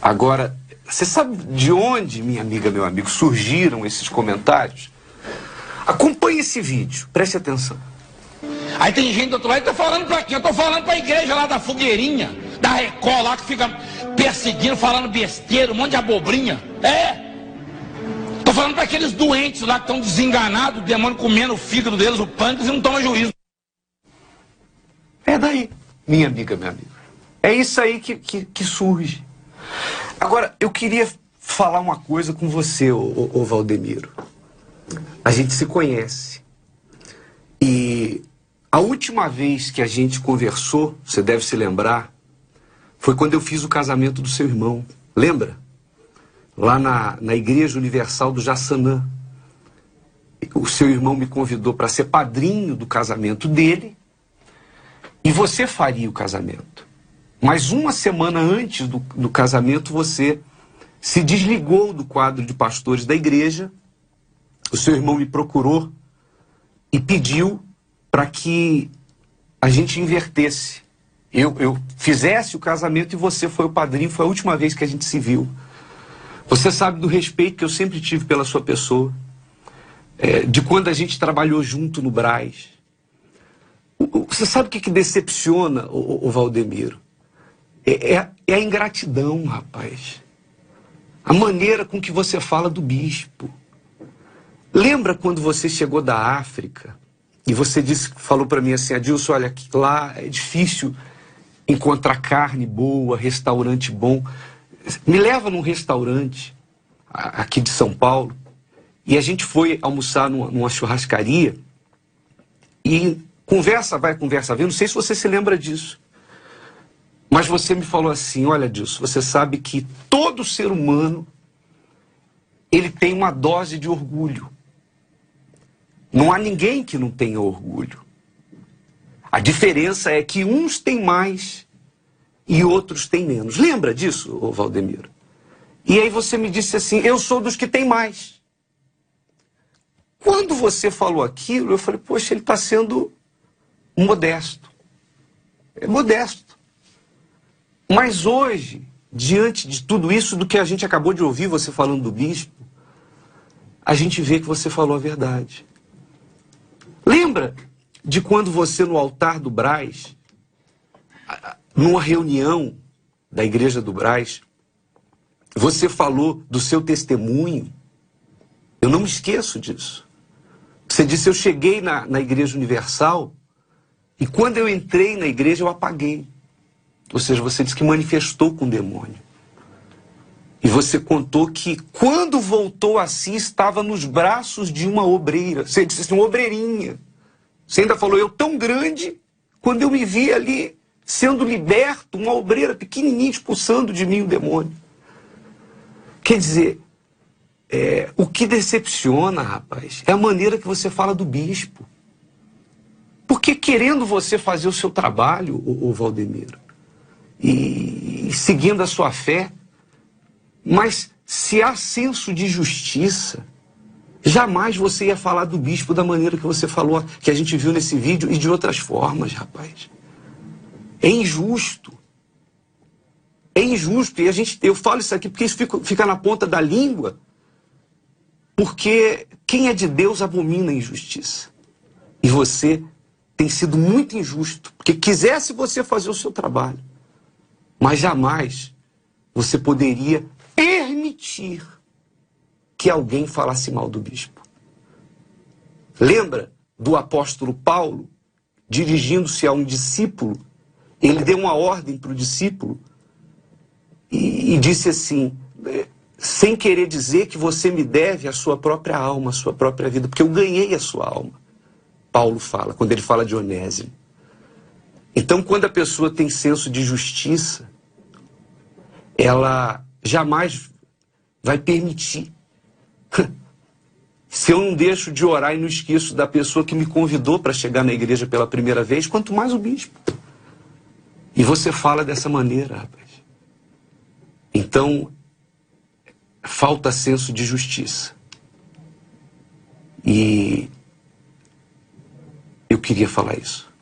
Agora, você sabe de onde, minha amiga, meu amigo, surgiram esses comentários? Acompanhe esse vídeo, preste atenção. Aí tem gente do outro lado que tá falando pra quem? Eu tô falando pra igreja lá da Fogueirinha, da Record lá, que fica perseguindo, falando besteira, um monte de abobrinha. Tô falando pra aqueles doentes lá que estão desenganados, o demônio comendo o fígado deles, o pâncreas, e não tomam juízo. É daí, minha amiga, meu amigo. É isso aí que surge. Agora, eu queria falar uma coisa com você, ô Valdemiro. A gente se conhece. E a última vez que a gente conversou, você deve se lembrar, foi quando eu fiz o casamento do seu irmão. Lembra? Lá na Igreja Universal do Jaçanã. O seu irmão me convidou para ser padrinho do casamento dele e você faria o casamento. Mas uma semana antes do casamento você se desligou do quadro de pastores da igreja. O seu irmão me procurou e pediu para que a gente invertesse. Eu fizesse o casamento e você foi o padrinho. Foi a última vez que a gente se viu. Você sabe do respeito que eu sempre tive pela sua pessoa. De quando a gente trabalhou junto no Brás. Você sabe o que decepciona, o Valdemiro? É a ingratidão, rapaz. A maneira com que você fala do bispo. Lembra quando você chegou da África e você falou para mim assim, Adilson, olha, lá é difícil encontrar carne boa, restaurante bom. Me leva num restaurante aqui de São Paulo e a gente foi almoçar numa churrascaria e conversa vai, conversa vem. Não sei se você se lembra disso. Mas você me falou assim, olha, Adilson, você sabe que todo ser humano ele tem uma dose de orgulho. Não há ninguém que não tenha orgulho. A diferença é que uns têm mais e outros têm menos. Lembra disso, ô Valdemiro? E aí você me disse assim, eu sou dos que têm mais. Quando você falou aquilo, eu falei, poxa, ele está sendo modesto. É modesto. Mas hoje, diante de tudo isso, do que a gente acabou de ouvir você falando do bispo, a gente vê que você falou a verdade. Lembra de quando você no altar do Brás, numa reunião da igreja do Brás, você falou do seu testemunho? Eu não me esqueço disso. Você disse, eu cheguei na Igreja Universal e quando eu entrei na igreja eu apaguei. Ou seja, você disse que manifestou com o demônio. E você contou que quando voltou a si, estava nos braços de uma obreira. Você disse assim, uma obreirinha. Você ainda falou, eu tão grande, quando eu me vi ali sendo liberto, uma obreira pequenininha expulsando de mim o demônio. Quer dizer, o que decepciona, rapaz, é a maneira que você fala do bispo. Porque querendo você fazer o seu trabalho, o Valdemiro, e seguindo a sua fé, mas se há senso de justiça, jamais você ia falar do bispo da maneira que você falou, que a gente viu nesse vídeo, e de outras formas, rapaz. É injusto. É injusto. E eu falo isso aqui porque isso fica na ponta da língua, porque quem é de Deus abomina a injustiça. E você tem sido muito injusto, porque quisesse você fazer o seu trabalho, mas jamais você poderia permitir que alguém falasse mal do bispo. Lembra do apóstolo Paulo, dirigindo-se a um discípulo, ele deu uma ordem para o discípulo e disse assim, sem querer dizer que você me deve a sua própria alma, a sua própria vida, porque eu ganhei a sua alma. Paulo fala, quando ele fala de Onésimo. Então, quando a pessoa tem senso de justiça, ela jamais vai permitir. Se eu não deixo de orar e não esqueço da pessoa que me convidou para chegar na igreja pela primeira vez, quanto mais o bispo. E você fala dessa maneira, rapaz. Então, falta senso de justiça. E eu queria falar isso.